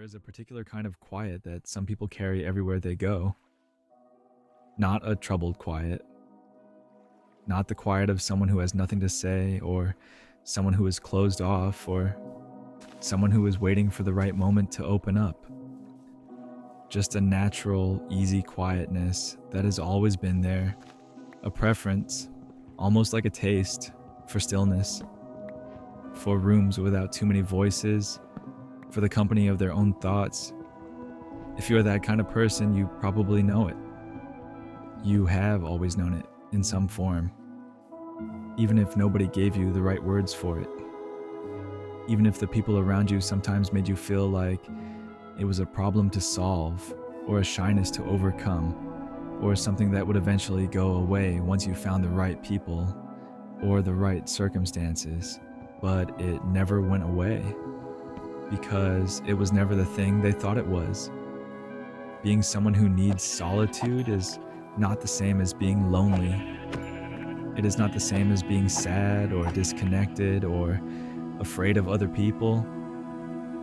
is a particular kind of quiet that some people carry everywhere they go. Not a troubled quiet, not the quiet of someone who has nothing to say, or someone who is closed off, or someone who is waiting for the right moment to open up. Just a natural, easy quietness that has always been there, a preference, almost like a taste, for stillness, for rooms without too many voices, for the company of their own thoughts. If you're that kind of person, you probably know it. You have always known it in some form, even if nobody gave you the right words for it. Even if the people around you sometimes made you feel like it was a problem to solve, or a shyness to overcome, or something that would eventually go away once you found the right people or the right circumstances. But it never went away because it was never the thing they thought it was. Being someone who needs solitude is not the same as being lonely. It is not the same as being sad or disconnected or afraid of other people.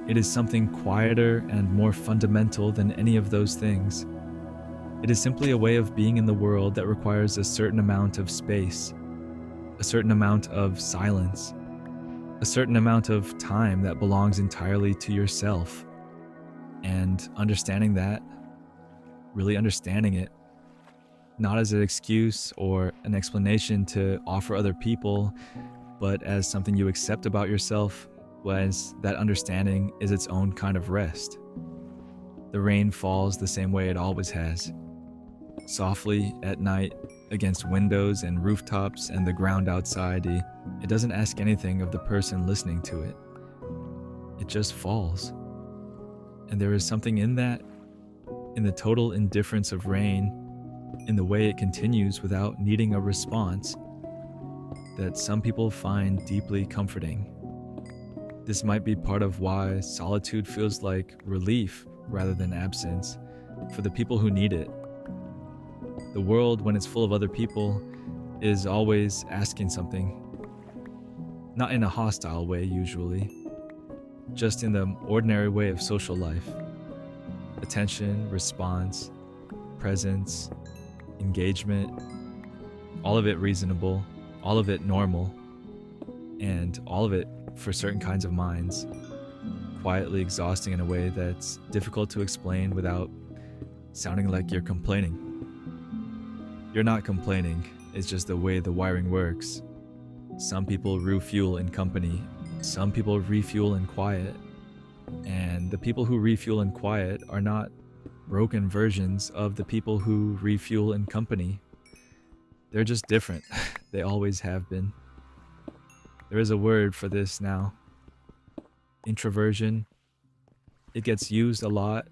It is something quieter and more fundamental than any of those things. It is simply a way of being in the world that requires a certain amount of space, a certain amount of silence, a certain amount of time that belongs entirely to yourself. And understanding that, really understanding it, not as an excuse or an explanation to offer other people, but as something you accept about yourself, was that understanding is its own kind of rest. The rain falls the same way it always has, softly at night against windows and rooftops and the ground outside. It doesn't ask anything of the person listening to it. It just falls. And there is something in that, in the total indifference of rain, in the way it continues without needing a response, that some people find deeply comforting. This might be part of why solitude feels like relief rather than absence for the people who need it. The world, when it's full of other people, is always asking something. Not in a hostile way, usually. Just in the ordinary way of social life. Attention, response, presence, engagement. All of it reasonable, all of it normal, and all of it for certain kinds of minds. Quietly exhausting in a way that's difficult to explain without sounding like you're complaining. You're not complaining, it's just the way the wiring works. Some people refuel in company, some people refuel in quiet, and the people who refuel in quiet are not broken versions of the people who refuel in company. They're just different. They always have been. There is a word for this now. Introversion. It gets used a lot,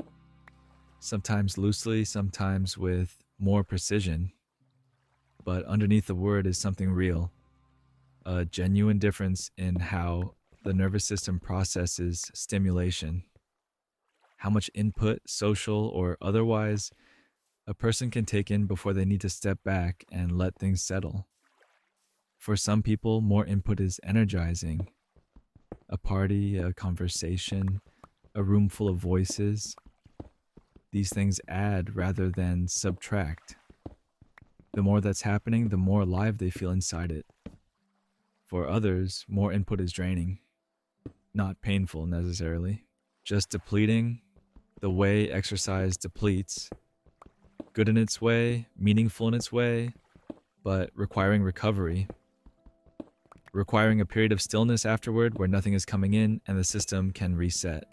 sometimes loosely, sometimes with more precision. But underneath the word is something real, a genuine difference in how the nervous system processes stimulation, how much input, social or otherwise, a person can take in before they need to step back and let things settle. For some people, more input is energizing. A party, a conversation, a room full of voices. These things add rather than subtract. The more that's happening, the more alive they feel inside it. For others, more input is draining. Not painful necessarily, just depleting the way exercise depletes. Good in its way, meaningful in its way, but requiring recovery. Requiring a period of stillness afterward where nothing is coming in and the system can reset.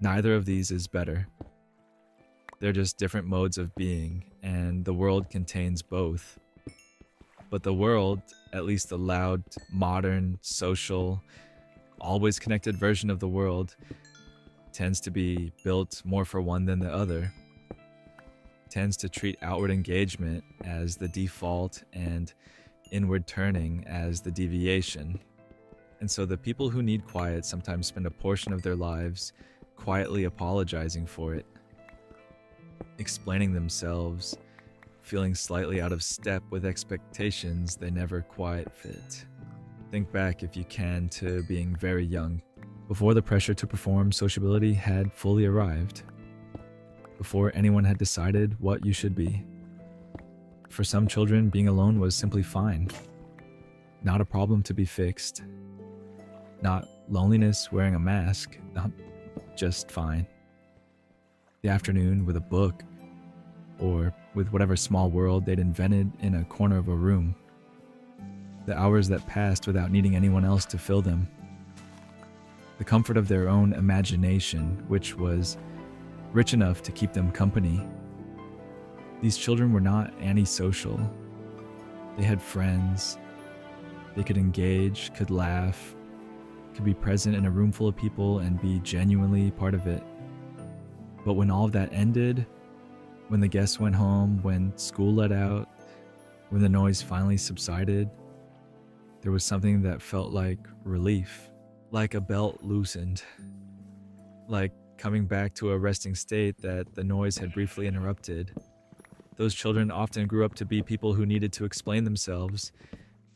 Neither of these is better. They're just different modes of being, and the world contains both. But the world, at least the loud, modern, social, always connected version of the world, tends to be built more for one than the other. Tends to treat outward engagement as the default and inward turning as the deviation. And so the people who need quiet sometimes spend a portion of their lives quietly apologizing for it, explaining themselves, feeling slightly out of step with expectations they never quite fit. Think back, if you can, to being very young, before the pressure to perform sociability had fully arrived, before anyone had decided what you should be. For some children, being alone was simply fine, not a problem to be fixed, not loneliness wearing a mask, not just fine. The afternoon with a book, or with whatever small world they'd invented in a corner of a room. The hours that passed without needing anyone else to fill them. The comfort of their own imagination, which was rich enough to keep them company. These children were not antisocial. They had friends. They could engage, could laugh, could be present in a room full of people and be genuinely part of it. But when all of that ended, when the guests went home, when school let out, when the noise finally subsided, there was something that felt like relief, like a belt loosened, like coming back to a resting state that the noise had briefly interrupted. Those children often grew up to be people who needed to explain themselves,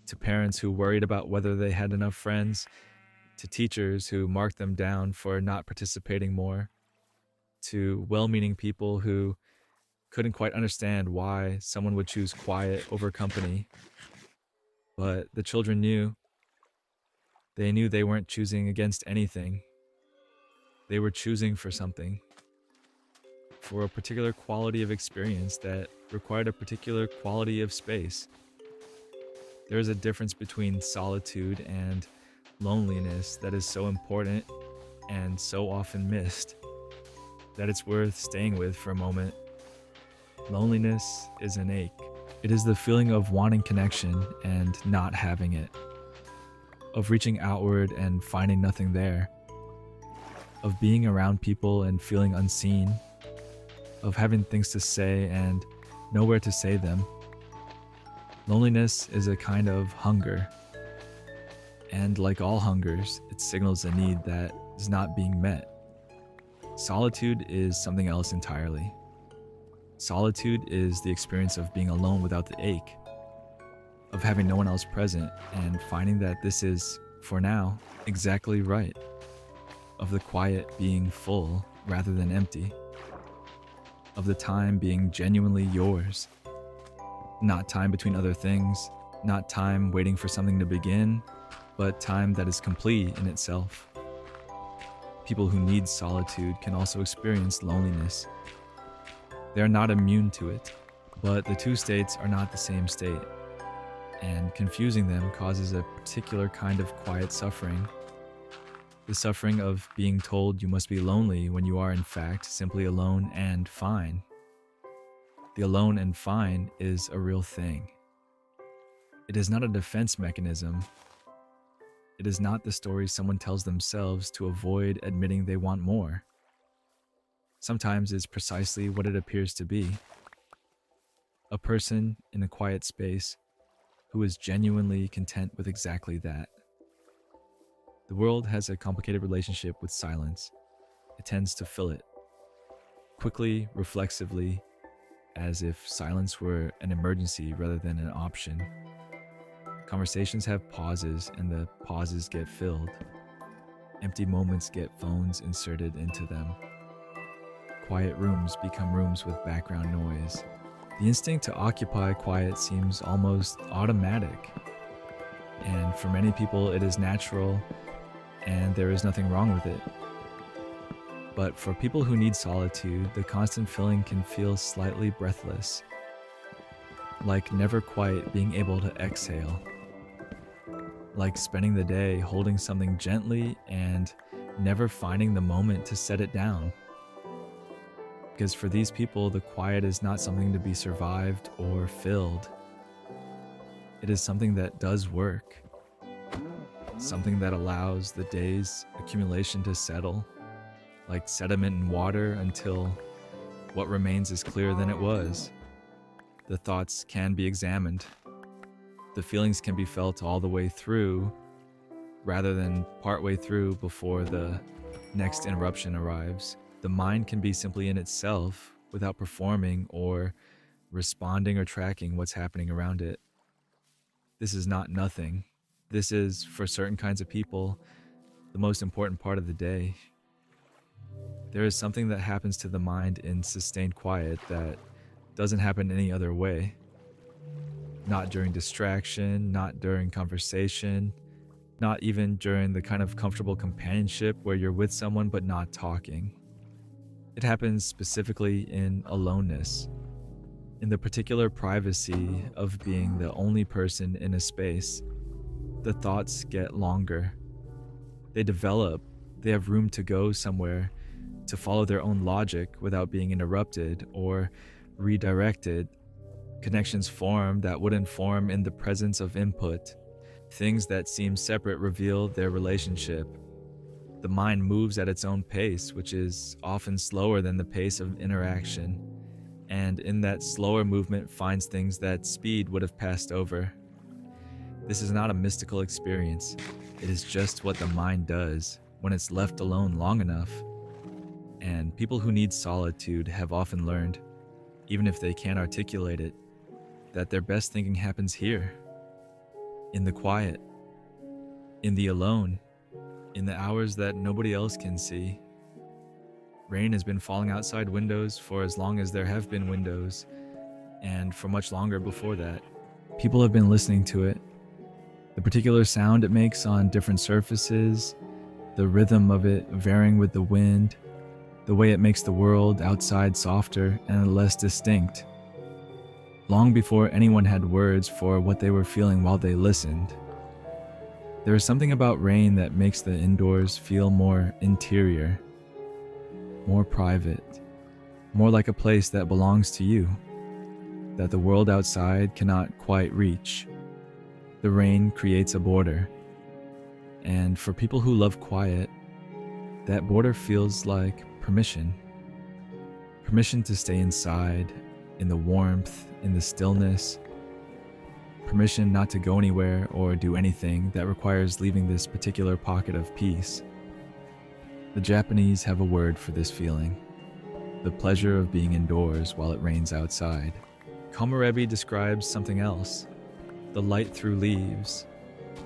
to parents who worried about whether they had enough friends, to teachers who marked them down for not participating more, to well-meaning people who couldn't quite understand why someone would choose quiet over company. But the children knew. They knew they weren't choosing against anything. They were choosing for something, for a particular quality of experience that required a particular quality of space. There is a difference between solitude and loneliness that is so important and so often missed that it's worth staying with for a moment. Loneliness is an ache. It is the feeling of wanting connection and not having it, of reaching outward and finding nothing there, of being around people and feeling unseen, of having things to say and nowhere to say them. Loneliness is a kind of hunger, and like all hungers, it signals a need that is not being met. Solitude is something else entirely. Solitude is the experience of being alone without the ache, of having no one else present and finding that this is, for now, exactly right, of the quiet being full rather than empty, of the time being genuinely yours, not time between other things, not time waiting for something to begin, but time that is complete in itself. People who need solitude can also experience loneliness. They are not immune to it, but the two states are not the same state, and confusing them causes a particular kind of quiet suffering. The suffering of being told you must be lonely when you are in fact simply alone and fine. The alone and fine is a real thing. It is not a defense mechanism. It is not the story someone tells themselves to avoid admitting they want more. Sometimes it's precisely what it appears to be. A person in a quiet space who is genuinely content with exactly that. The world has a complicated relationship with silence. It tends to fill it, quickly, reflexively, as if silence were an emergency rather than an option. Conversations have pauses, and the pauses get filled. Empty moments get phones inserted into them. Quiet rooms become rooms with background noise. The instinct to occupy quiet seems almost automatic. And for many people, it is natural, and there is nothing wrong with it. But for people who need solitude, the constant filling can feel slightly breathless, like never quite being able to exhale, like spending the day holding something gently and never finding the moment to set it down. Because for these people, the quiet is not something to be survived or filled. It is something that does work, something that allows the day's accumulation to settle, like sediment in water, until what remains is clearer than it was. The thoughts can be examined. The feelings can be felt all the way through, rather than partway through before the next interruption arrives. The mind can be simply in itself without performing or responding or tracking what's happening around it. This is not nothing. This is, for certain kinds of people, the most important part of the day. There is something that happens to the mind in sustained quiet that doesn't happen any other way. Not during distraction, not during conversation, not even during the kind of comfortable companionship where you're with someone but not talking. It happens specifically in aloneness, in the particular privacy of being the only person in a space. The thoughts get longer. They develop, they have room to go somewhere, to follow their own logic without being interrupted or redirected. Connections form that wouldn't form in the presence of input. Things that seem separate reveal their relationship. The mind moves at its own pace, which is often slower than the pace of interaction, and in that slower movement finds things that speed would have passed over. This is not a mystical experience. It is just what the mind does when it's left alone long enough. And people who need solitude have often learned, even if they can't articulate it, that their best thinking happens here, in the quiet, in the alone, in the hours that nobody else can see. Rain has been falling outside windows for as long as there have been windows, and for much longer before that. People have been listening to it. The particular sound it makes on different surfaces, the rhythm of it varying with the wind, the way it makes the world outside softer and less distinct. Long before anyone had words for what they were feeling while they listened. There is something about rain that makes the indoors feel more interior, more private, more like a place that belongs to you, that the world outside cannot quite reach. The rain creates a border, and for people who love quiet, that border feels like permission. Permission to stay inside, in the warmth, in the stillness. Permission not to go anywhere or do anything that requires leaving this particular pocket of peace. The Japanese have a word for this feeling, the pleasure of being indoors while it rains outside. Komarebi describes something else, the light through leaves.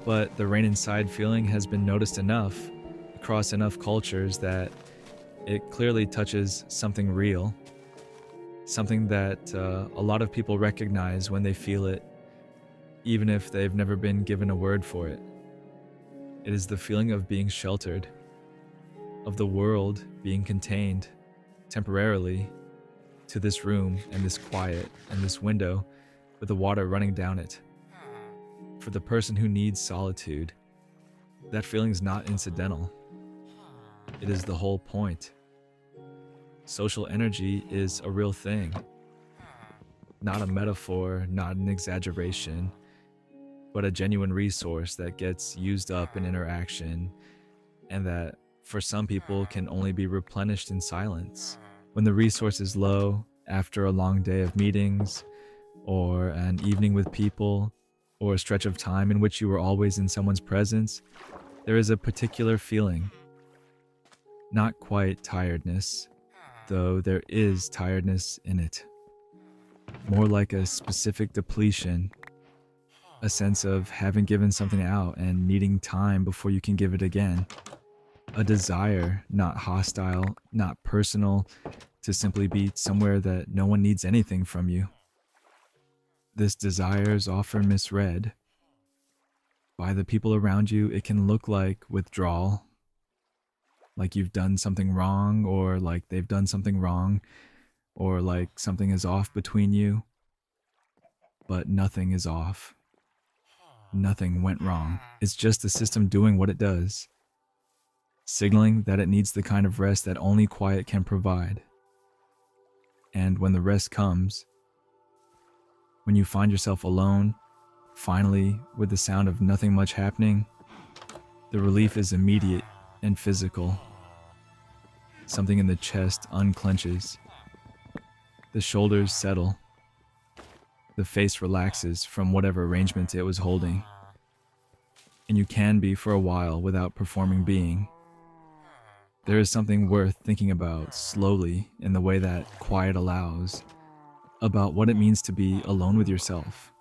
But the rain inside feeling has been noticed enough across enough cultures that it clearly touches something real, something that a lot of people recognize when they feel it, even if they've never been given a word for it. It is the feeling of being sheltered, of the world being contained temporarily to this room and this quiet and this window with the water running down it. For the person who needs solitude, that feeling is not incidental. It is the whole point. Social energy is a real thing, not a metaphor, not an exaggeration, but a genuine resource that gets used up in interaction and that for some people can only be replenished in silence. When the resource is low after a long day of meetings or an evening with people or a stretch of time in which you were always in someone's presence, there is a particular feeling. Not quite tiredness, though there is tiredness in it. More like a specific depletion, a sense of having given something out and needing time before you can give it again. A desire, not hostile, not personal, to simply be somewhere that no one needs anything from you. This desire is often misread. By the people around you, it can look like withdrawal, like you've done something wrong, or like they've done something wrong, or like something is off between you. But nothing is off. Nothing went wrong. It's just the system doing what it does, signaling that it needs the kind of rest that only quiet can provide. And when the rest comes, when you find yourself alone, finally, with the sound of nothing much happening, the relief is immediate and physical. Something in the chest unclenches. The shoulders settle. The face relaxes from whatever arrangement it was holding. And you can be for a while without performing being. There is something worth thinking about slowly in the way that quiet allows, about what it means to be alone with yourself,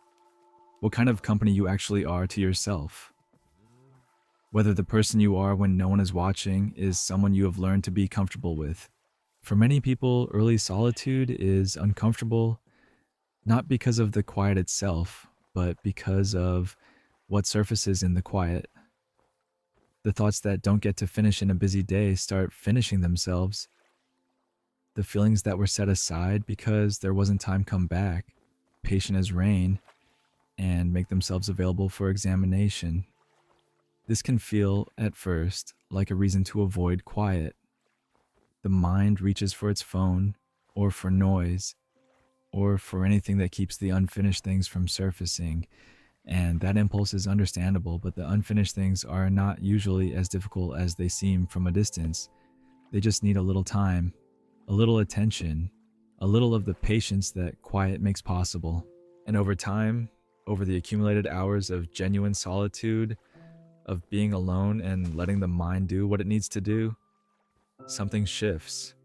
what kind of company you actually are to yourself, whether the person you are when no one is watching is someone you have learned to be comfortable with. For many people, early solitude is uncomfortable not because of the quiet itself, but because of what surfaces in the quiet. The thoughts that don't get to finish in a busy day start finishing themselves. The feelings that were set aside because there wasn't time come back, patient as rain, and make themselves available for examination. This can feel, at first, like a reason to avoid quiet. The mind reaches for its phone, or for noise, or for anything that keeps the unfinished things from surfacing. And that impulse is understandable, but the unfinished things are not usually as difficult as they seem from a distance. They just need a little time, a little attention, a little of the patience that quiet makes possible. And over time, over the accumulated hours of genuine solitude, of being alone and letting the mind do what it needs to do, something shifts.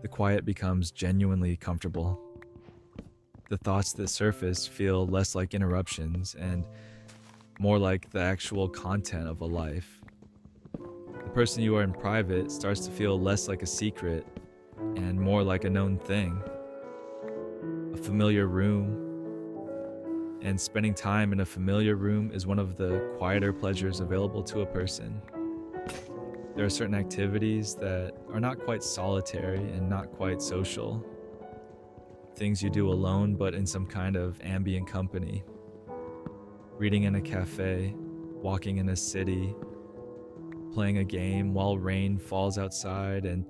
The quiet becomes genuinely comfortable. The thoughts that surface feel less like interruptions and more like the actual content of a life. The person you are in private starts to feel less like a secret and more like a known thing, a familiar room. And spending time in a familiar room is one of the quieter pleasures available to a person. There are certain activities that are not quite solitary and not quite social. Things you do alone but in some kind of ambient company. Reading in a cafe, walking in a city, playing a game while rain falls outside and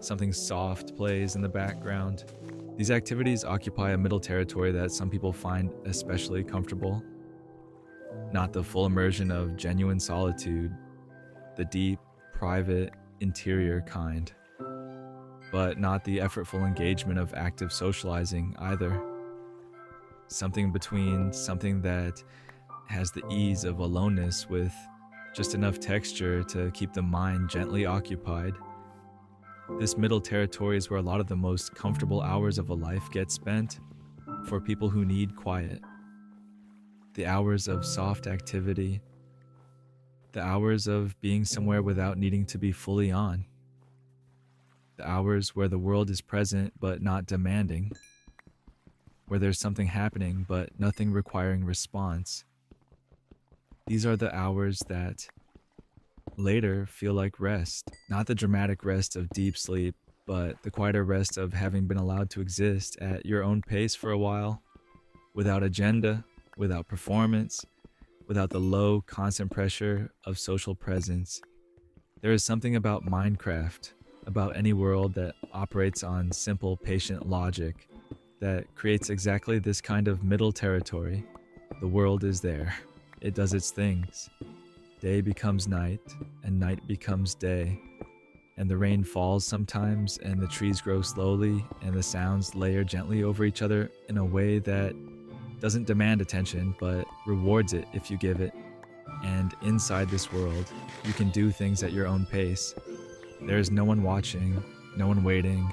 something soft plays in the background. These activities occupy a middle territory that some people find especially comfortable. Not the full immersion of genuine solitude, the deep, private, interior kind, but not the effortful engagement of active socializing either. Something between something that has the ease of aloneness with just enough texture to keep the mind gently occupied. This middle territory is where a lot of the most comfortable hours of a life get spent for people who need quiet. The hours of soft activity, the hours of being somewhere without needing to be fully on, the hours where the world is present but not demanding, where there's something happening but nothing requiring response. These are the hours that later feel like rest, not the dramatic rest of deep sleep, but the quieter rest of having been allowed to exist at your own pace for a while, without agenda, without performance, without the low, constant pressure of social presence. There is something about Minecraft, about any world that operates on simple, patient logic, that creates exactly this kind of middle territory. The world is there. It does its things. Day becomes night, and night becomes day, and the rain falls sometimes, and the trees grow slowly, and the sounds layer gently over each other in a way that doesn't demand attention, but rewards it if you give it. And inside this world, you can do things at your own pace. There is no one watching, no one waiting,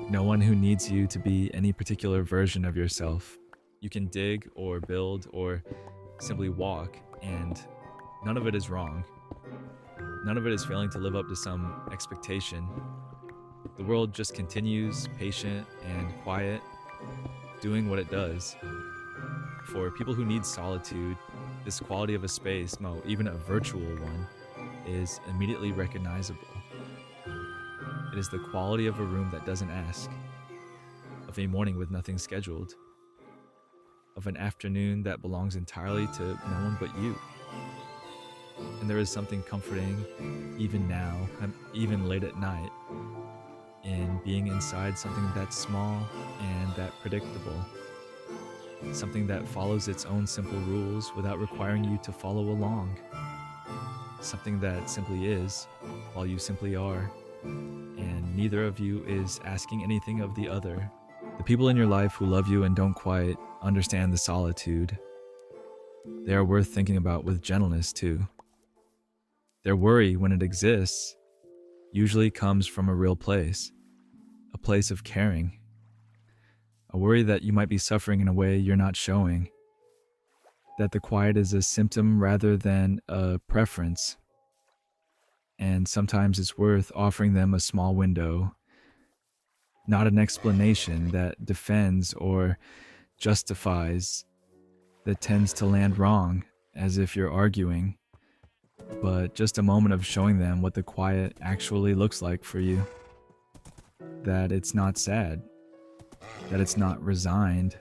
no one who needs you to be any particular version of yourself. You can dig or build or simply walk, and none of it is wrong. None of it is failing to live up to some expectation. The world just continues, patient and quiet, doing what it does. For people who need solitude, this quality of a space, even a virtual one, is immediately recognizable. It is the quality of a room that doesn't ask, of a morning with nothing scheduled, of an afternoon that belongs entirely to no one but you. And there is something comforting, even now, even late at night, in being inside something that's small and that predictable. Something that follows its own simple rules without requiring you to follow along. Something that simply is, while you simply are, and neither of you is asking anything of the other. The people in your life who love you and don't quite understand the solitude, they are worth thinking about with gentleness too. Their worry, when it exists, usually comes from a real place, a place of caring. A worry that you might be suffering in a way you're not showing. that the quiet is a symptom rather than a preference. And sometimes it's worth offering them a small window, not an explanation that defends or justifies, that tends to land wrong, as if you're arguing, but just a moment of showing them what the quiet actually looks like for you. That it's not sad, that it's not resigned,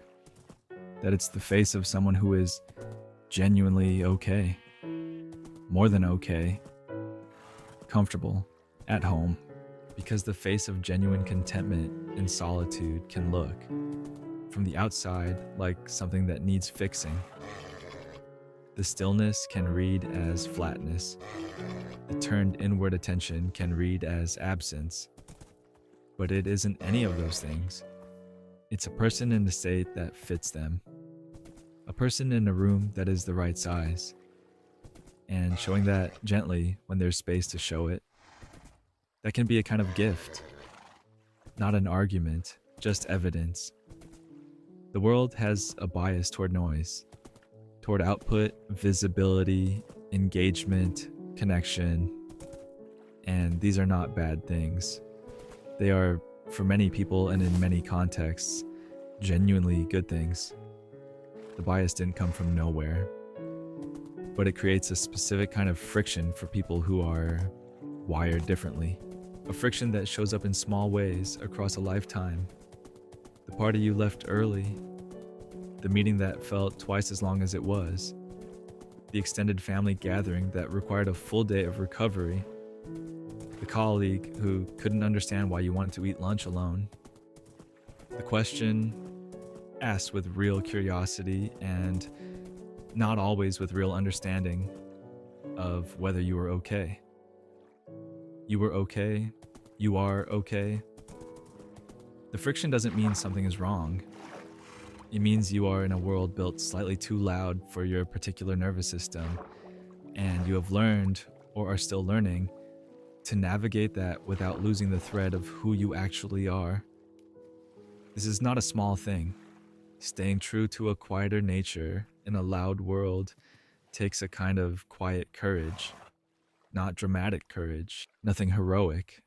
that it's the face of someone who is genuinely okay, more than okay, comfortable, at home, because the face of genuine contentment in solitude can look, from the outside, like something that needs fixing. The stillness can read as flatness. The turned inward attention can read as absence. But it isn't any of those things. It's a person in a state that fits them. A person in a room that is the right size. And showing that gently when there's space to show it. That can be a kind of gift. Not an argument, just evidence. The world has a bias toward noise, toward output, visibility, engagement, connection. And these are not bad things. They are, for many people and in many contexts, genuinely good things. The bias didn't come from nowhere, but it creates a specific kind of friction for people who are wired differently. A friction that shows up in small ways across a lifetime. The party you left early, the meeting that felt twice as long as it was, the extended family gathering that required a full day of recovery, the colleague who couldn't understand why you wanted to eat lunch alone, the question asked with real curiosity and not always with real understanding of whether you were okay. You were okay. You are okay. The friction doesn't mean something is wrong. It means you are in a world built slightly too loud for your particular nervous system, and you have learned, or are still learning, to navigate that without losing the thread of who you actually are. This is not a small thing. Staying true to a quieter nature in a loud world takes a kind of quiet courage. Not dramatic courage, nothing heroic.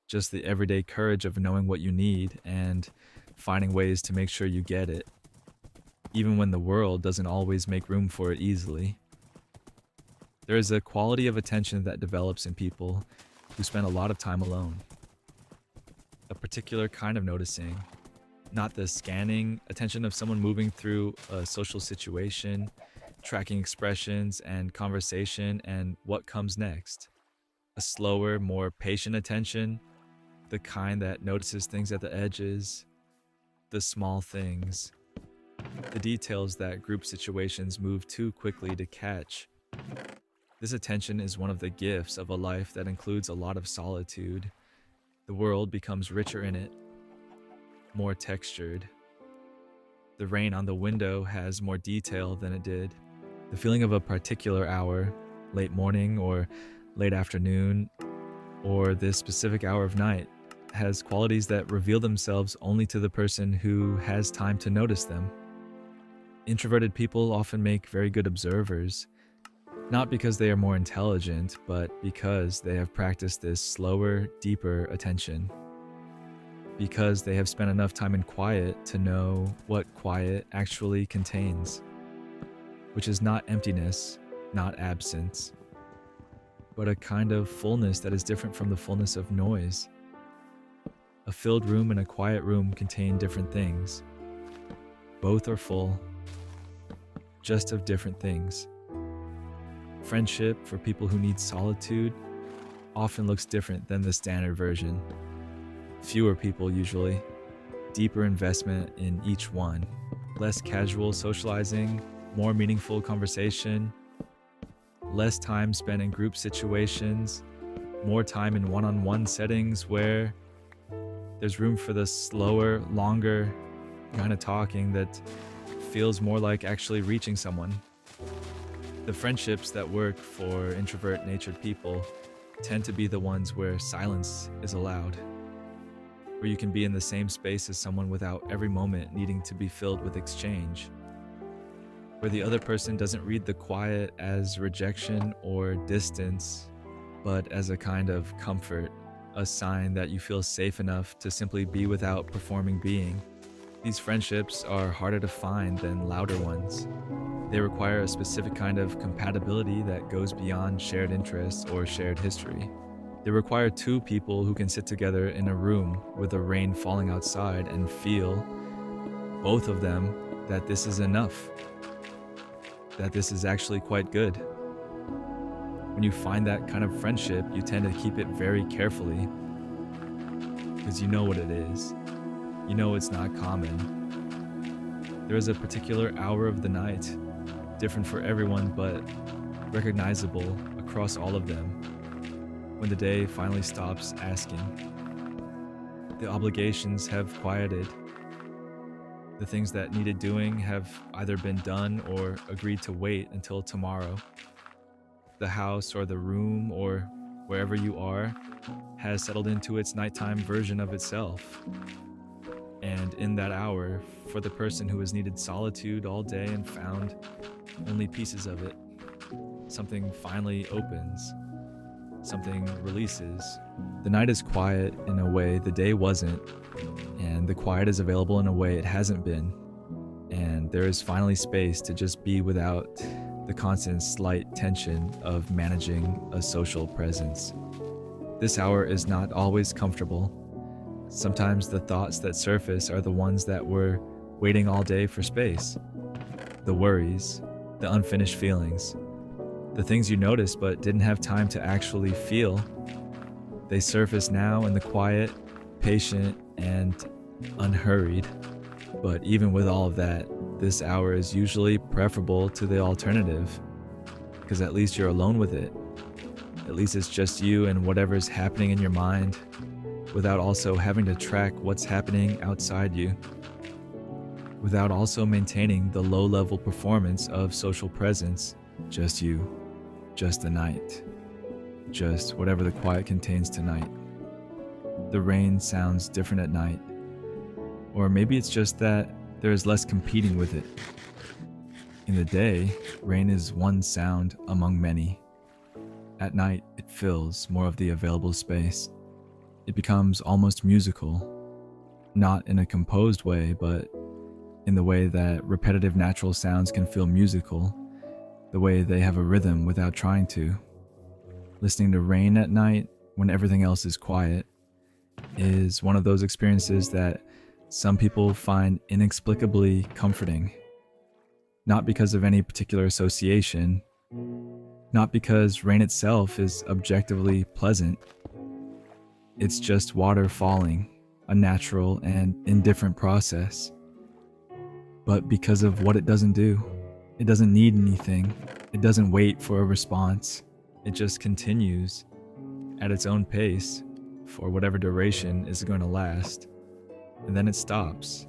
Just the everyday courage of knowing what you need and finding ways to make sure you get it, even when the world doesn't always make room for it easily. There is a quality of attention that develops in people who spend a lot of time alone. A particular kind of noticing, not the scanning attention of someone moving through a social situation, tracking expressions and conversation and what comes next. A slower, more patient attention, the kind that notices things at the edges, the small things, the details that group situations move too quickly to catch. This attention is one of the gifts of a life that includes a lot of solitude. The world becomes richer in it, more textured. The rain on the window has more detail than it did. The feeling of a particular hour, late morning or late afternoon, or this specific hour of night, has qualities that reveal themselves only to the person who has time to notice them. Introverted people often make very good observers, not because they are more intelligent, but because they have practiced this slower, deeper attention. Because they have spent enough time in quiet to know what quiet actually contains, which is not emptiness, not absence, but a kind of fullness that is different from the fullness of noise. A filled room and a quiet room contain different things. Both are full, just of different things. Friendship for people who need solitude often looks different than the standard version. Fewer people usually, deeper investment in each one, less casual socializing, more meaningful conversation, less time spent in group situations, more time in one-on-one settings where there's room for the slower, longer kind of talking that feels more like actually reaching someone. The friendships that work for introvert-natured people tend to be the ones where silence is allowed, where you can be in the same space as someone without every moment needing to be filled with exchange. where the other person doesn't read the quiet as rejection or distance, but as a kind of comfort, a sign that you feel safe enough to simply be without performing being. These friendships are harder to find than louder ones. They require a specific kind of compatibility that goes beyond shared interests or shared history. They require two people who can sit together in a room with the rain falling outside and feel, both of them, that this is enough, that this is actually quite good. When you find that kind of friendship, you tend to keep it very carefully because you know what it is. You know it's not common. There is a particular hour of the night, different for everyone but recognizable across all of them, when the day finally stops asking. The obligations have quieted. The things that needed doing have either been done or agreed to wait until tomorrow. The house or the room or wherever you are has settled into its nighttime version of itself. And in that hour, for the person who has needed solitude all day and found only pieces of it, something finally opens, something releases. The night is quiet in a way the day wasn't, and the quiet is available in a way it hasn't been. And there is finally space to just be without the constant slight tension of managing a social presence. This hour is not always comfortable. Sometimes the thoughts that surface are the ones that were waiting all day for space. The worries, the unfinished feelings, the things you noticed but didn't have time to actually feel. They surface now in the quiet, patient, and unhurried. But even with all of that, this hour is usually preferable to the alternative, because at least you're alone with it. At least it's just you and whatever's happening in your mind, without also having to track what's happening outside you, without also maintaining the low-level performance of social presence. Just you, just the night, just whatever the quiet contains tonight. The rain sounds different at night, or maybe it's just that there is less competing with it. In the day, rain is one sound among many. At night, it fills more of the available space. It becomes almost musical, not in a composed way, but in the way that repetitive natural sounds can feel musical, the way they have a rhythm without trying to. Listening to rain at night when everything else is quiet is one of those experiences that some people find inexplicably comforting. Not because of any particular association, not because rain itself is objectively pleasant. It's just water falling, a natural and indifferent process. But because of what it doesn't do. It doesn't need anything. It doesn't wait for a response. It just continues at its own pace for whatever duration is going to last. And then it stops.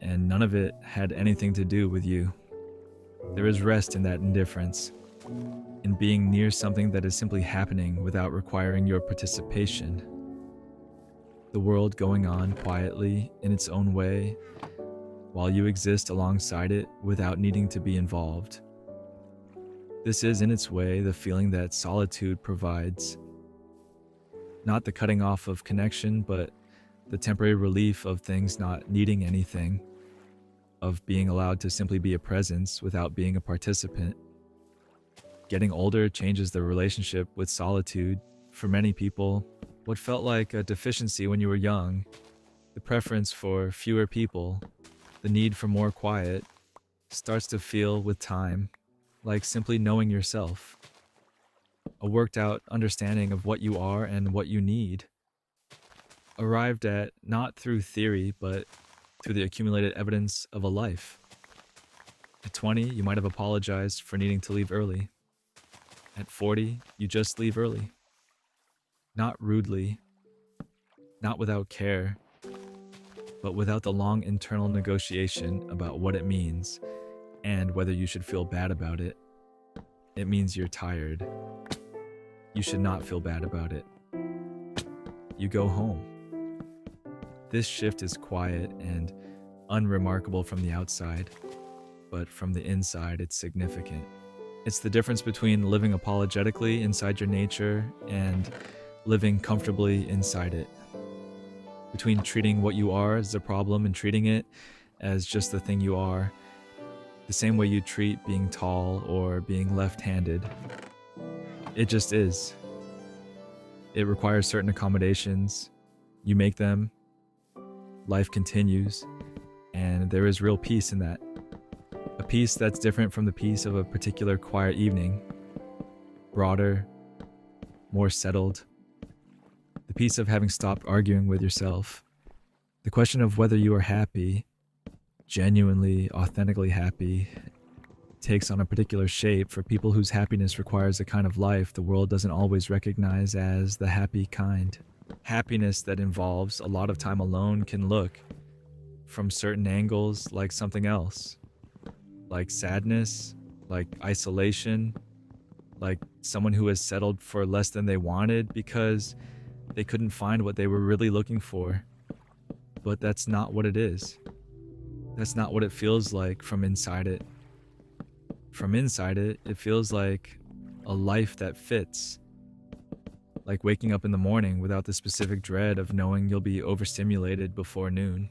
And none of it had anything to do with you. There is rest in that indifference, in being near something that is simply happening without requiring your participation. The world going on quietly in its own way, while you exist alongside it without needing to be involved. This is in its way the feeling that solitude provides. Not the cutting off of connection, but the temporary relief of things not needing anything, of being allowed to simply be a presence without being a participant. Getting older changes the relationship with solitude. For many people, what felt like a deficiency when you were young, the preference for fewer people, the need for more quiet, starts to feel with time like simply knowing yourself. A worked out understanding of what you are and what you need. Arrived at not through theory, but through the accumulated evidence of a life. At 20, you might have apologized for needing to leave early. At 40, you just leave early. Not rudely, not without care, but without the long internal negotiation about what it means and whether you should feel bad about it. It means you're tired. You should not feel bad about it. You go home. This shift is quiet and unremarkable from the outside. but from the inside, it's significant. It's the difference between living apologetically inside your nature and living comfortably inside it. Between treating what you are as a problem and treating it as just the thing you are, the same way you treat being tall or being left-handed. It just is. It requires certain accommodations. You make them, life continues, and there is real peace in that. A peace that's different from the peace of a particular quiet evening. Broader, more settled. The peace of having stopped arguing with yourself. The question of whether you are happy, genuinely, authentically happy, takes on a particular shape for people whose happiness requires a kind of life the world doesn't always recognize as the happy kind. Happiness that involves a lot of time alone can look, from certain angles, like something else. Like sadness, like isolation, like someone who has settled for less than they wanted because they couldn't find what they were really looking for. But that's not what it is. That's not what it feels like from inside it. From inside it, it feels like a life that fits. Like waking up in the morning without the specific dread of knowing you'll be overstimulated before noon.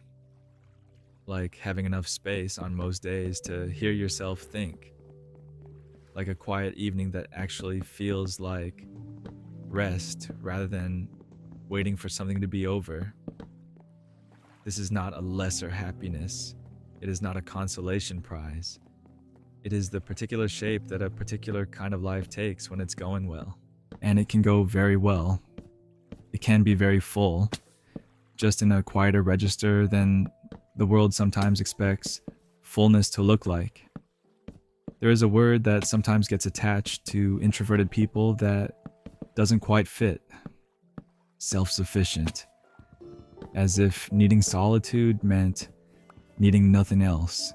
Like having enough space on most days to hear yourself think. Like a quiet evening that actually feels like rest rather than waiting for something to be over. This is not a lesser happiness. It is not a consolation prize. It is the particular shape that a particular kind of life takes when it's going well. And it can go very well. It can be very full, just in a quieter register than the world sometimes expects fullness to look like. There is a word that sometimes gets attached to introverted people that doesn't quite fit. Self-sufficient. As if needing solitude meant needing nothing else.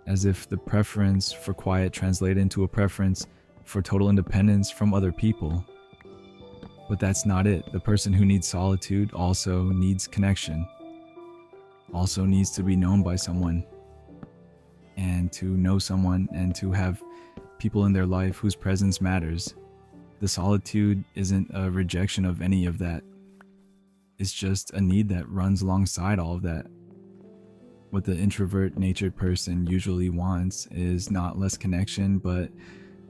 As if the preference for quiet translated into a preference for total independence from other people. But that's not it. The person who needs solitude also needs connection. Also needs to be known by someone. And to know someone and to have people in their life whose presence matters. The solitude isn't a rejection of any of that. It's just a need that runs alongside all of that. What the introvert natured person usually wants is not less connection, but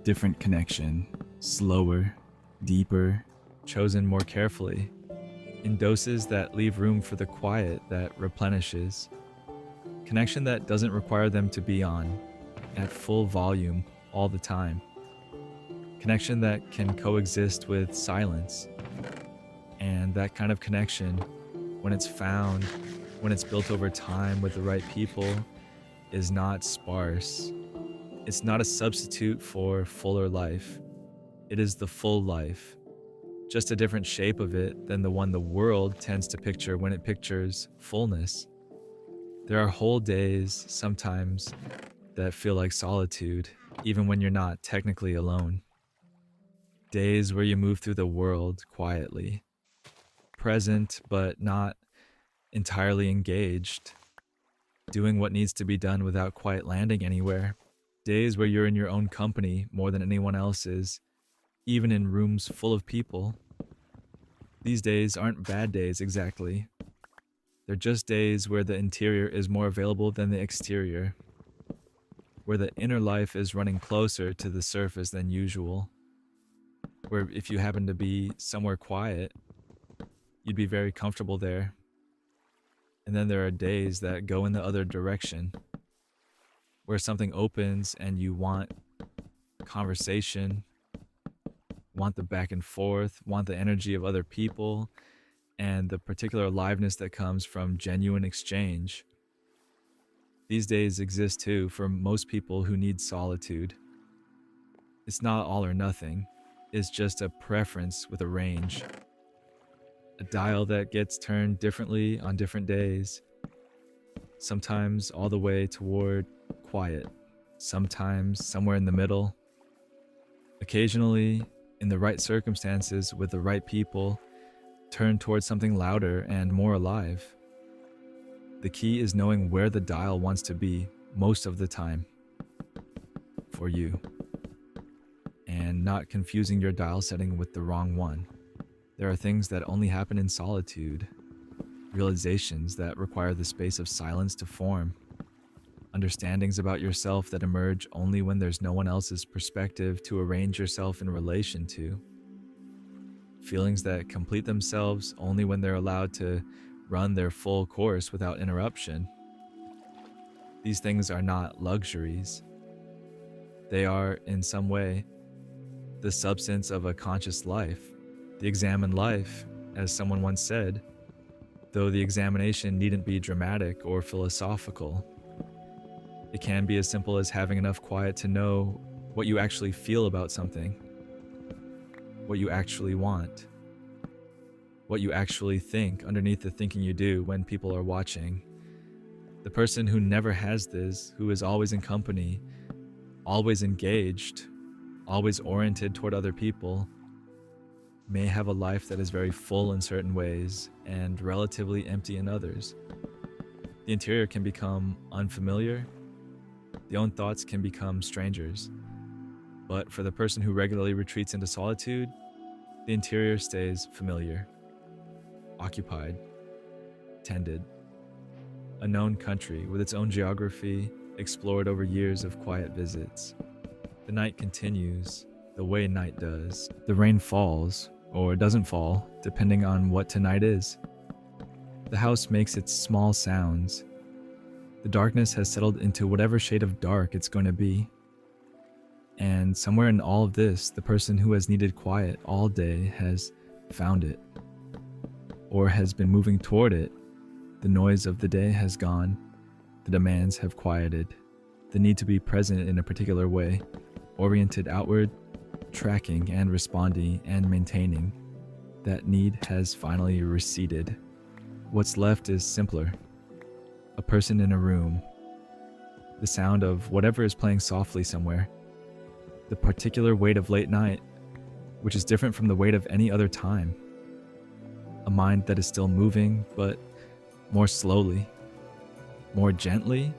different connection. Slower, deeper, chosen more carefully. In doses that leave room for the quiet that replenishes. Connection that doesn't require them to be on, at full volume, all the time. Connection that can coexist with silence. And that kind of connection, when it's found, when it's built over time with the right people, is not sparse. It's not a substitute for fuller life. It is the full life, just a different shape of it than the one the world tends to picture when it pictures fullness. There are whole days, sometimes, that feel like solitude, even when you're not technically alone. Days where you move through the world quietly, present but not entirely engaged, doing what needs to be done without quite landing anywhere. Days where you're in your own company more than anyone else is, even in rooms full of people. These days aren't bad days exactly. They're just days where the interior is more available than the exterior, where the inner life is running closer to the surface than usual, where if you happen to be somewhere quiet, you'd be very comfortable there. And then there are days that go in the other direction, where something opens and you want conversation, want the back and forth, want the energy of other people, and the particular aliveness that comes from genuine exchange. These days exist too for most people who need solitude. It's not all or nothing. It's just a preference with a range. A dial that gets turned differently on different days. Sometimes all the way toward quiet. Sometimes somewhere in the middle. Occasionally, in the right circumstances with the right people, turn towards something louder and more alive. The key is knowing where the dial wants to be. most of the time for you, and not confusing your dial setting with the wrong one. There are things that only happen in solitude, realizations that require the space of silence to form, understandings about yourself that emerge only when there's no one else's perspective to arrange yourself in relation to, feelings that complete themselves only when they're allowed to run their full course without interruption. These things are not luxuries. They are, in some way, the substance of a conscious life, the examined life, as someone once said, though the examination needn't be dramatic or philosophical. It can be as simple as having enough quiet to know what you actually feel about something, what you actually want, what you actually think underneath the thinking you do when people are watching. The person who never has this, who is always in company, always engaged, always oriented toward other people, may have a life that is very full in certain ways and relatively empty in others. The interior can become unfamiliar. The own thoughts can become strangers. But for the person who regularly retreats into solitude, the interior stays familiar, occupied, tended. A known country with its own geography, explored over years of quiet visits. The night continues the way night does. The rain falls, or doesn't fall, depending on what tonight is. The house makes its small sounds. The darkness has settled into whatever shade of dark it's going to be. And somewhere in all of this, the person who has needed quiet all day has found it, or has been moving toward it. The noise of the day has gone. The demands have quieted. The need to be present in a particular way, oriented outward, tracking and responding and maintaining. That need has finally receded. What's left is simpler. A person in a room. The sound of whatever is playing softly somewhere. The particular weight of late night, which is different from the weight of any other time. A mind that is still moving, but more slowly, more gently,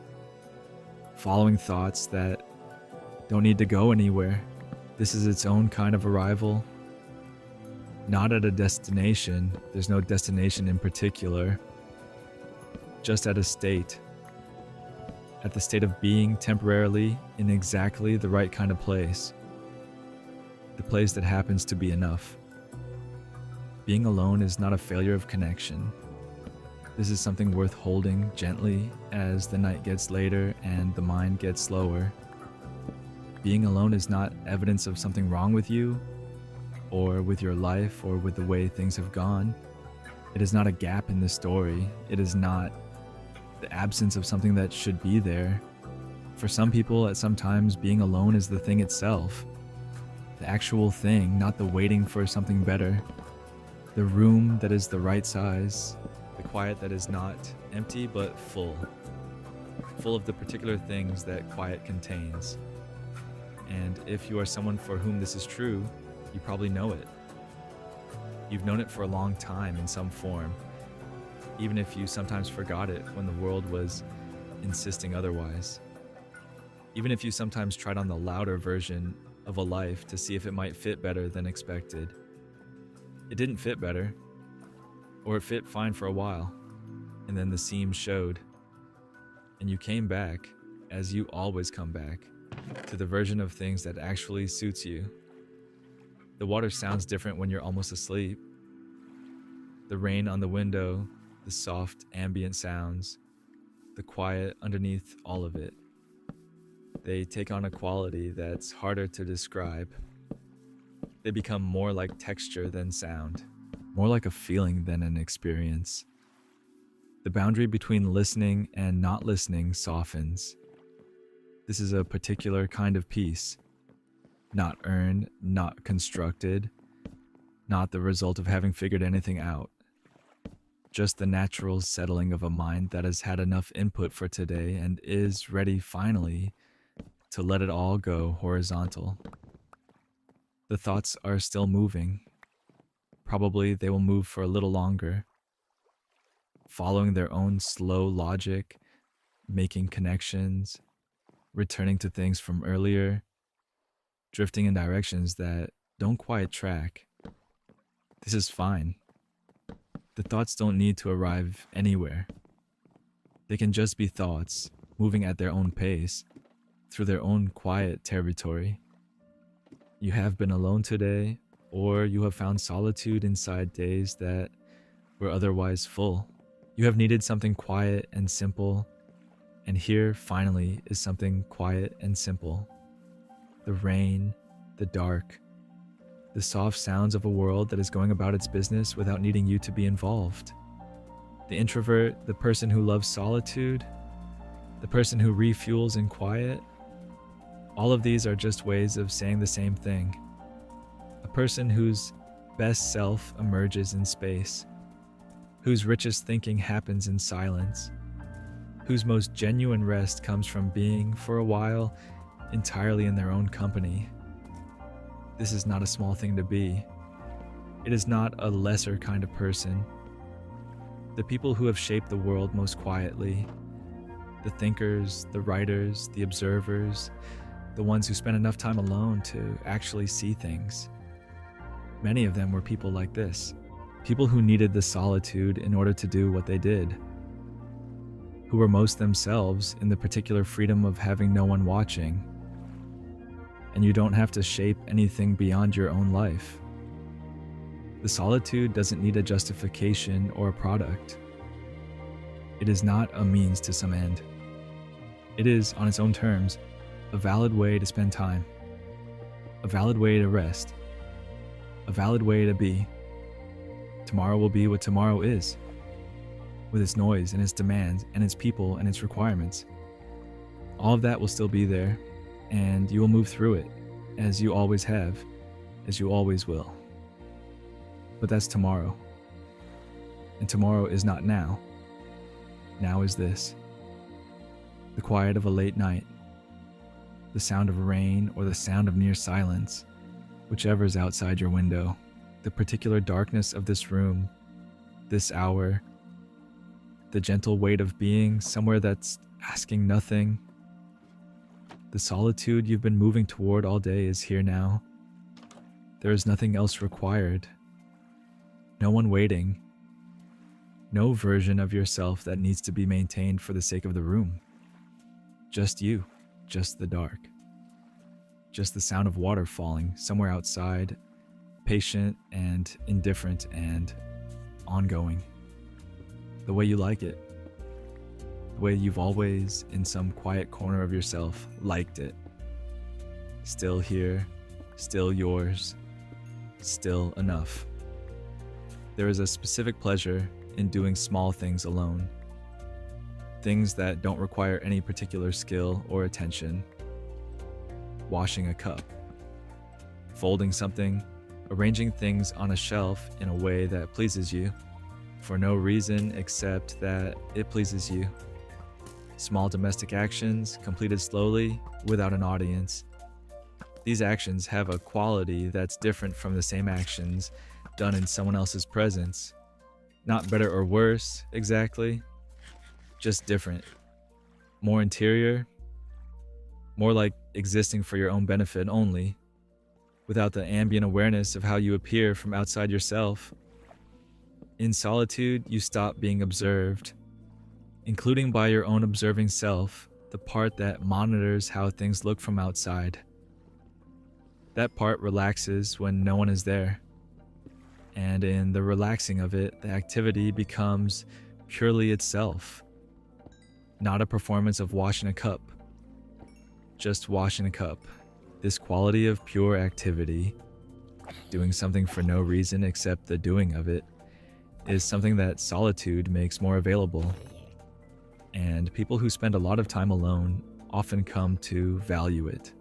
following thoughts that don't need to go anywhere. This is its own kind of arrival. Not at a destination, there's no destination in particular, just at a state. At the state of being temporarily in exactly the right kind of place. The place that happens to be enough. Being alone is not a failure of connection. This is something worth holding gently as the night gets later and the mind gets slower. Being alone is not evidence of something wrong with you, or with your life, or with the way things have gone. It is not a gap in the story. It is not the absence of something that should be there. For some people, at some times, being alone is the thing itself. The actual thing, not the waiting for something better. The room that is the right size. The quiet that is not empty but full. Full of the particular things that quiet contains. And if you are someone for whom this is true, you probably know it. You've known it for a long time in some form, even if you sometimes forgot it when the world was insisting otherwise. Even if you sometimes tried on the louder version of a life to see if it might fit better than expected. It didn't fit better, or it fit fine for a while, and then the seam showed, and you came back, as you always come back, to the version of things that actually suits you. The water sounds different when you're almost asleep. The rain on the window, the soft ambient sounds, the quiet underneath all of it. They take on a quality that's harder to describe. They become more like texture than sound, more like a feeling than an experience. The boundary between listening and not listening softens. This is a particular kind of peace, not earned, not constructed, not the result of having figured anything out. Just the natural settling of a mind that has had enough input for today and is ready finally to let it all go horizontal. The thoughts are still moving. Probably they will move for a little longer, following their own slow logic, making connections, returning to things from earlier, drifting in directions that don't quite track. This is fine. The thoughts don't need to arrive anywhere. They can just be thoughts, moving at their own pace, through their own quiet territory. You have been alone today, or you have found solitude inside days that were otherwise full. You have needed something quiet and simple, and here finally is something quiet and simple. The rain, the dark, the soft sounds of a world that is going about its business without needing you to be involved. The introvert, the person who loves solitude, the person who refuels in quiet, all of these are just ways of saying the same thing. A person whose best self emerges in space, whose richest thinking happens in silence, whose most genuine rest comes from being, for a while, entirely in their own company. This is not a small thing to be. It is not a lesser kind of person. The people who have shaped the world most quietly, the thinkers, the writers, the observers, the ones who spent enough time alone to actually see things. Many of them were people like this, people who needed the solitude in order to do what they did, who were most themselves in the particular freedom of having no one watching. And you don't have to shape anything beyond your own life. The solitude doesn't need a justification or a product. It is not a means to some end. It is, on its own terms, a valid way to spend time, a valid way to rest, a valid way to be. Tomorrow will be what tomorrow is, with its noise and its demands and its people and its requirements. All of that will still be there, and you will move through it, as you always have, as you always will. But that's tomorrow. And tomorrow is not now. Now is this. The quiet of a late night, the sound of rain or the sound of near silence, whichever is outside your window, the particular darkness of this room, this hour, the gentle weight of being somewhere that's asking nothing. The solitude you've been moving toward all day is here now. There is nothing else required. No one waiting. No version of yourself that needs to be maintained for the sake of the room. Just you, just the dark. Just the sound of water falling somewhere outside, patient and indifferent and ongoing. The way you like it. The way you've always, in some quiet corner of yourself, liked it. Still here, still yours, still enough. There is a specific pleasure in doing small things alone. Things that don't require any particular skill or attention. Washing a cup. Folding something. Arranging things on a shelf in a way that pleases you, for no reason except that it pleases you. Small domestic actions completed slowly without an audience. These actions have a quality that's different from the same actions done in someone else's presence. Not better or worse, exactly. Just different. More interior. More like existing for your own benefit only, without the ambient awareness of how you appear from outside yourself. In solitude, you stop being observed, including by your own observing self, the part that monitors how things look from outside. That part relaxes when no one is there. And in the relaxing of it, the activity becomes purely itself. Not a performance of washing a cup. Just washing a cup. This quality of pure activity, doing something for no reason except the doing of it, is something that solitude makes more available. And people who spend a lot of time alone often come to value it,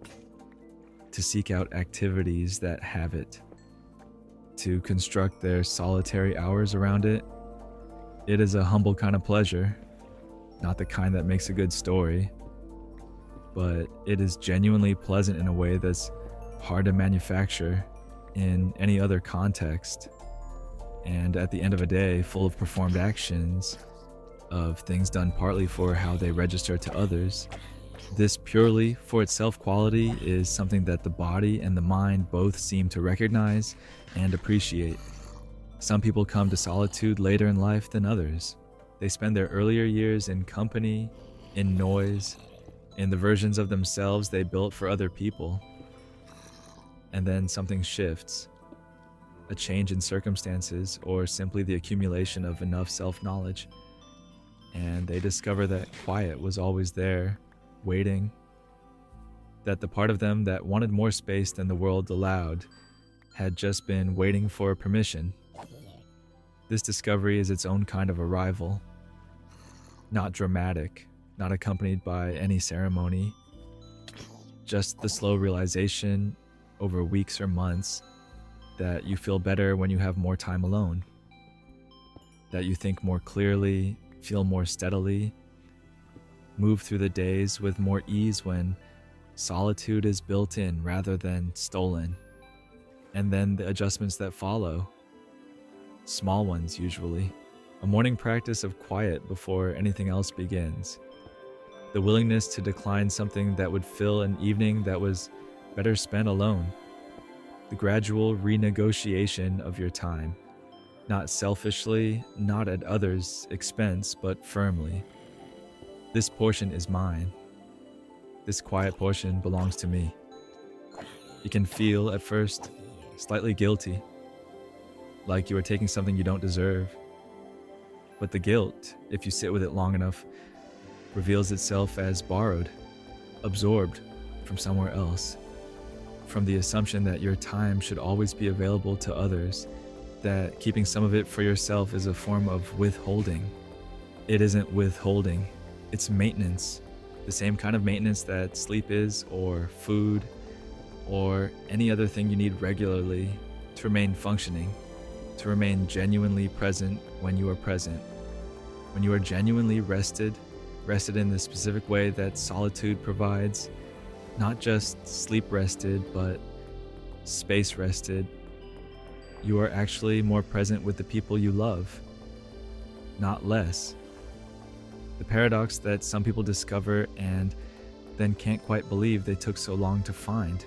to seek out activities that have it, to construct their solitary hours around it. It is a humble kind of pleasure, not the kind that makes a good story, but it is genuinely pleasant in a way that's hard to manufacture in any other context. And at the end of a day full of performed actions, of things done partly for how they register to others. This purely for itself quality is something that the body and the mind both seem to recognize and appreciate. Some people come to solitude later in life than others. They spend their earlier years in company, in noise, in the versions of themselves they built for other people. And then something shifts, a change in circumstances, or simply the accumulation of enough self-knowledge. And they discover that quiet was always there, waiting, that the part of them that wanted more space than the world allowed had just been waiting for permission. This discovery is its own kind of arrival, not dramatic, not accompanied by any ceremony, just the slow realization over weeks or months that you feel better when you have more time alone, that you think more clearly, feel more steadily, move through the days with more ease when solitude is built in rather than stolen. And then the adjustments that follow, small ones usually, a morning practice of quiet before anything else begins, the willingness to decline something that would fill an evening that was better spent alone, the gradual renegotiation of your time, not selfishly, not at others' expense, but firmly. This portion is mine. This quiet portion belongs to me. You can feel, at first, slightly guilty, like you are taking something you don't deserve. But the guilt, if you sit with it long enough, reveals itself as borrowed, absorbed from somewhere else, from the assumption that your time should always be available to others, that keeping some of it for yourself is a form of withholding. It isn't withholding. It's maintenance, the same kind of maintenance that sleep is, or food, or any other thing you need regularly to remain functioning, to remain genuinely present when you are present. When you are genuinely rested in the specific way that solitude provides, not just sleep rested, but space rested, you are actually more present with the people you love, not less. The paradox that some people discover and then can't quite believe they took so long to find.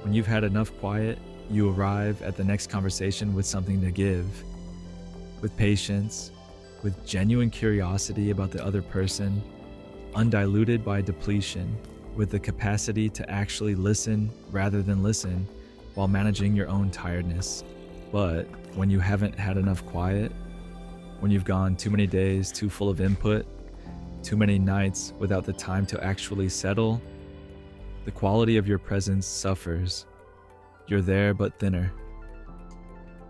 When you've had enough quiet, you arrive at the next conversation with something to give, with patience, with genuine curiosity about the other person, undiluted by depletion, with the capacity to actually listen rather than listen while managing your own tiredness. But when you haven't had enough quiet, when you've gone too many days too full of input, too many nights without the time to actually settle, the quality of your presence suffers. You're there but thinner,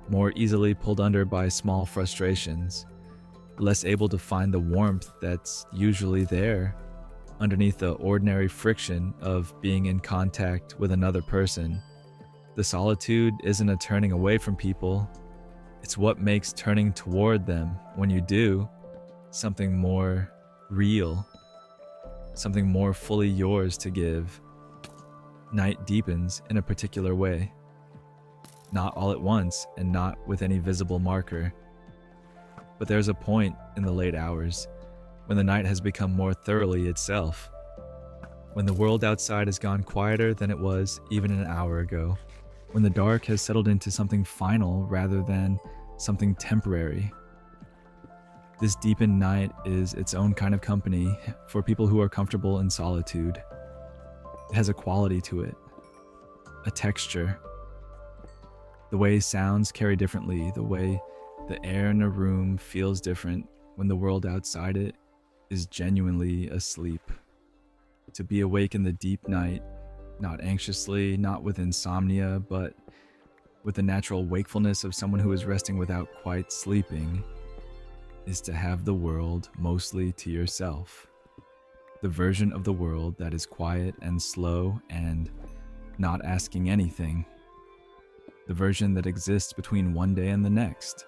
more easily pulled under by small frustrations, less able to find the warmth that's usually there underneath the ordinary friction of being in contact with another person. The solitude isn't a turning away from people. It's what makes turning toward them, when you do, something more real, something more fully yours to give. Night deepens in a particular way, not all at once and not with any visible marker. But there's a point in the late hours when the night has become more thoroughly itself, when the world outside has gone quieter than it was even an hour ago, when the dark has settled into something final rather than something temporary. This deepened night is its own kind of company for people who are comfortable in solitude. It has a quality to it, a texture. The way sounds carry differently, the way the air in a room feels different when the world outside it is genuinely asleep. To be awake in the deep night, not anxiously, not with insomnia, but with the natural wakefulness of someone who is resting without quite sleeping, is to have the world mostly to yourself. The version of the world that is quiet and slow and not asking anything. The version that exists between one day and the next,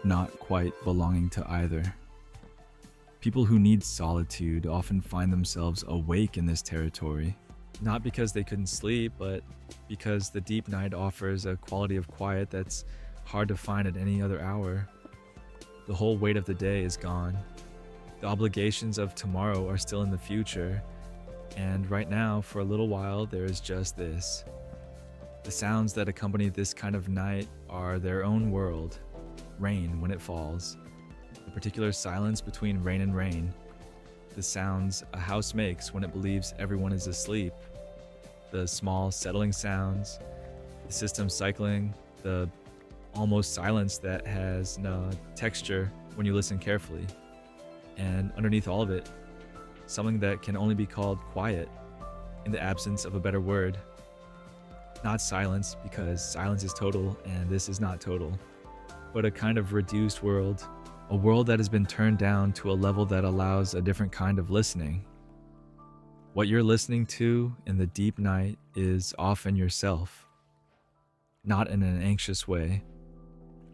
not quite belonging to either. People who need solitude often find themselves awake in this territory, not because they couldn't sleep, but because the deep night offers a quality of quiet that's hard to find at any other hour. The whole weight of the day is gone. The obligations of tomorrow are still in the future. And right now, for a little while, there is just this. The sounds that accompany this kind of night are their own world. Rain when it falls. The particular silence between rain and rain. The sounds a house makes when it believes everyone is asleep. The small settling sounds. The system cycling. The almost silence that has no texture when you listen carefully. And underneath all of it, something that can only be called quiet, in the absence of a better word. Not silence, because silence is total and this is not total, but a kind of reduced world, a world that has been turned down to a level that allows a different kind of listening. What you're listening to in the deep night is often yourself, not in an anxious way,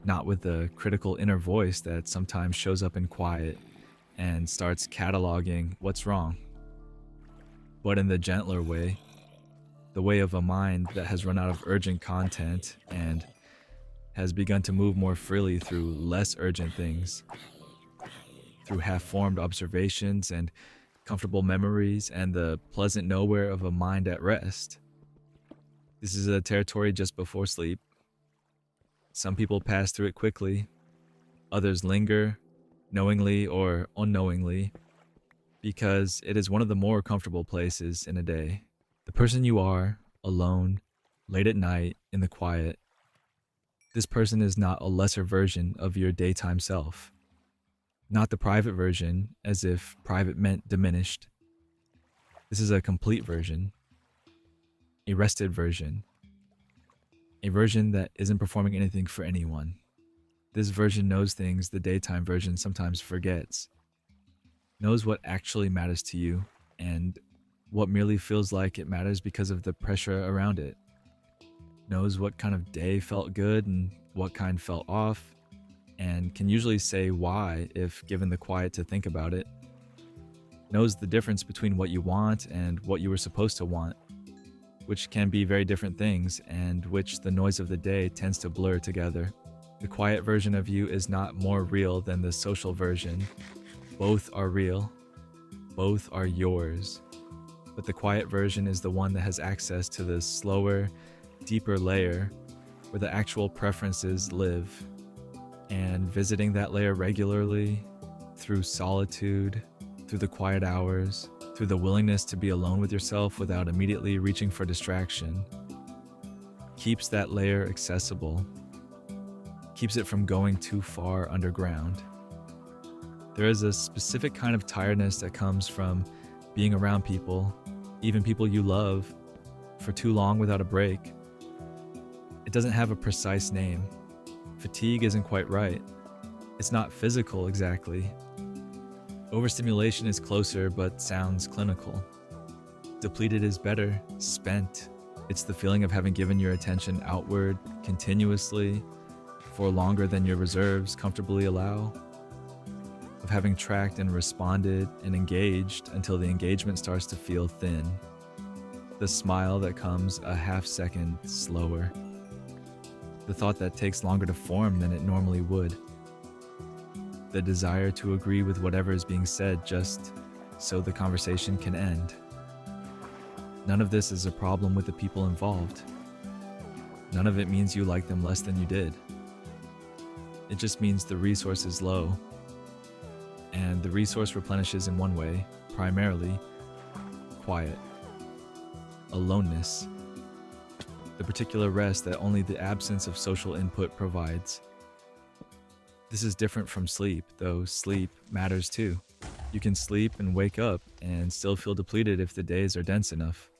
not with the critical inner voice that sometimes shows up in quiet and starts cataloging what's wrong, but in the gentler way, the way of a mind that has run out of urgent content and has begun to move more freely through less urgent things, through half-formed observations and comfortable memories and the pleasant nowhere of a mind at rest. This is a territory just before sleep. Some people pass through it quickly, others linger, knowingly or unknowingly, because it is one of the more comfortable places in a day. The person you are, alone, late at night, in the quiet, this person is not a lesser version of your daytime self. Not the private version, as if private meant diminished. This is a complete version, a rested version, a version that isn't performing anything for anyone. This version knows things the daytime version sometimes forgets, knows what actually matters to you, and what merely feels like it matters because of the pressure around it. Knows what kind of day felt good and what kind felt off, and can usually say why if given the quiet to think about it. Knows the difference between what you want and what you were supposed to want, which can be very different things and which the noise of the day tends to blur together. The quiet version of you is not more real than the social version. Both are real. Both are yours. But the quiet version is the one that has access to the slower, deeper layer where the actual preferences live. And visiting that layer regularly, through solitude, through the quiet hours, through the willingness to be alone with yourself without immediately reaching for distraction, keeps that layer accessible, keeps it from going too far underground. There is a specific kind of tiredness that comes from being around people, even people you love, for too long without a break. It doesn't have a precise name. Fatigue isn't quite right. It's not physical exactly. Overstimulation is closer but sounds clinical. Depleted is better, spent. It's the feeling of having given your attention outward continuously for longer than your reserves comfortably allow. Of having tracked and responded and engaged until the engagement starts to feel thin. The smile that comes a half second slower. The thought that takes longer to form than it normally would. The desire to agree with whatever is being said just so the conversation can end. None of this is a problem with the people involved. None of it means you like them less than you did. It just means the resource is low. And the resource replenishes in one way, primarily quiet, aloneness, the particular rest that only the absence of social input provides. This is different from sleep, though sleep matters too. You can sleep and wake up and still feel depleted if the days are dense enough.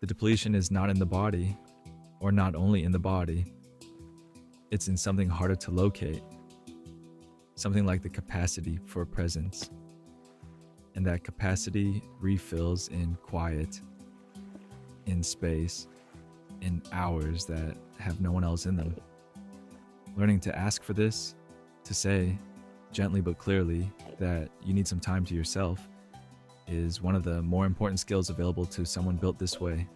The depletion is not in the body, or not only in the body. It's in something harder to locate. Something like the capacity for presence. And that capacity refills in quiet, in space, in hours that have no one else in them. Learning to ask for this, to say, gently but clearly, that you need some time to yourself, is one of the more important skills available to someone built this way.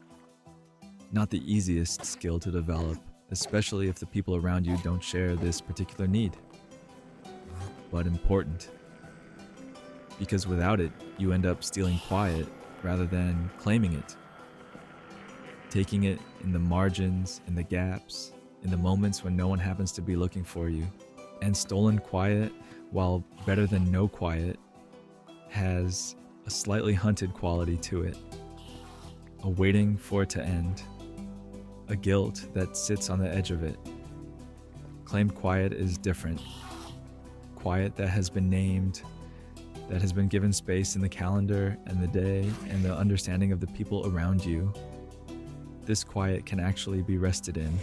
Not the easiest skill to develop, especially if the people around you don't share this particular need. but important. Because without it, you end up stealing quiet rather than claiming it, taking it in the margins, in the gaps, in the moments when no one happens to be looking for you. And stolen quiet, while better than no quiet, has a slightly hunted quality to it, a waiting for it to end, a guilt that sits on the edge of it. Claimed quiet is different. Quiet that has been named, that has been given space in the calendar and the day and the understanding of the people around you. This quiet can actually be rested in.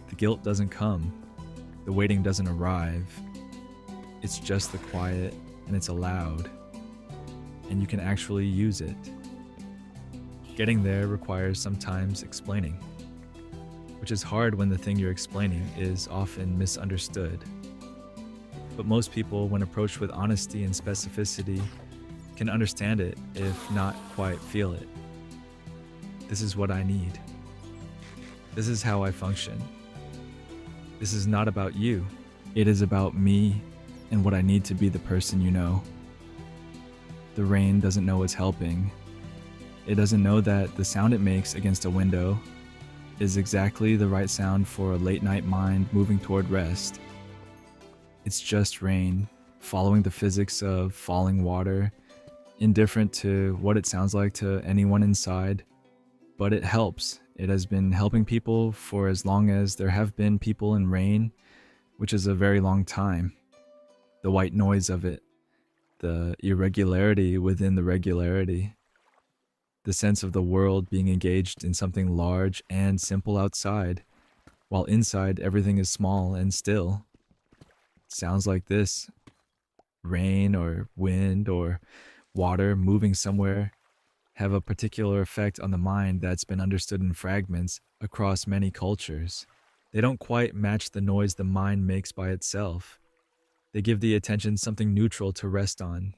The guilt doesn't come. The waiting doesn't arrive. It's just the quiet, and it's allowed. And you can actually use it. Getting there requires sometimes explaining, which is hard when the thing you're explaining is often misunderstood. But most people, when approached with honesty and specificity, can understand it, if not quite feel it. This is what I need. This is how I function. This is not about you. It is about me and what I need to be the person you know. The rain doesn't know it's helping. It doesn't know that the sound it makes against a window is exactly the right sound for a late night mind moving toward rest. It's just rain, following the physics of falling water, indifferent to what it sounds like to anyone inside. But it helps. It has been helping people for as long as there have been people in rain, which is a very long time. The white noise of it, the irregularity within the regularity, the sense of the world being engaged in something large and simple outside, while inside everything is small and still. Sounds like this: rain or wind or water moving somewhere have a particular effect on the mind that's been understood in fragments across many cultures. They don't quite match the noise the mind makes by itself. They give the attention something neutral to rest on,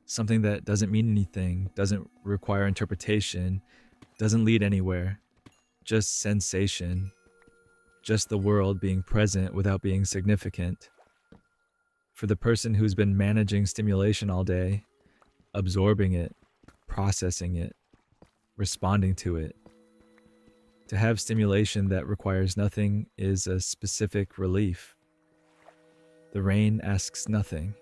something that doesn't mean anything, doesn't require interpretation, doesn't lead anywhere, just sensation, just the world being present without being significant. For the person who's been managing stimulation all day, absorbing it, processing it, responding to it, to have stimulation that requires nothing is a specific relief. The rain asks nothing.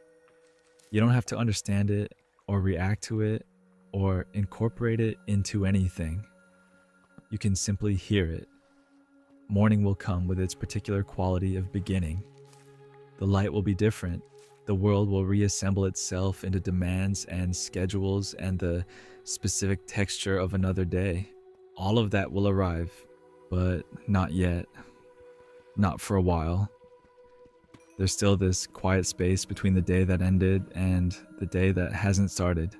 You don't have to understand it or react to it or incorporate it into anything. You can simply hear it. Morning will come with its particular quality of beginning. The light will be different. The world will reassemble itself into demands and schedules and the specific texture of another day. All of that will arrive, but not yet. Not for a while. There's still this quiet space between the day that ended and the day that hasn't started.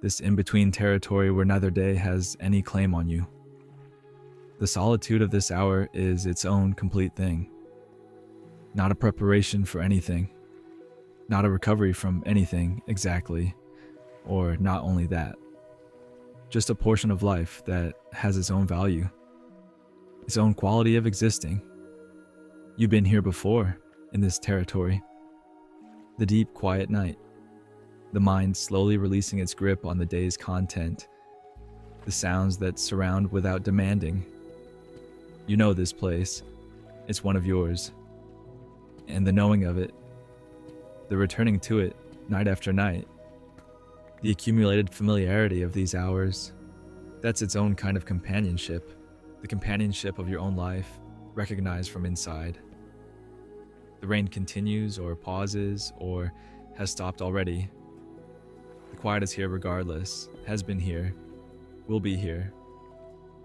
This in-between territory where neither day has any claim on you. The solitude of this hour is its own complete thing. Not a preparation for anything. Not a recovery from anything exactly, or not only that. Just a portion of life that has its own value, its own quality of existing. You've been here before, in this territory. The deep, quiet night. The mind slowly releasing its grip on the day's content. The sounds that surround without demanding. You know this place. It's one of yours. And the knowing of it, the returning to it night after night, the accumulated familiarity of these hours, that's its own kind of companionship, the companionship of your own life, recognized from inside. The rain continues or pauses or has stopped already. The quiet is here regardless, has been here, will be here.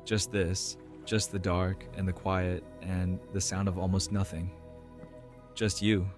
Just this, just the dark and the quiet and the sound of almost nothing. Just you.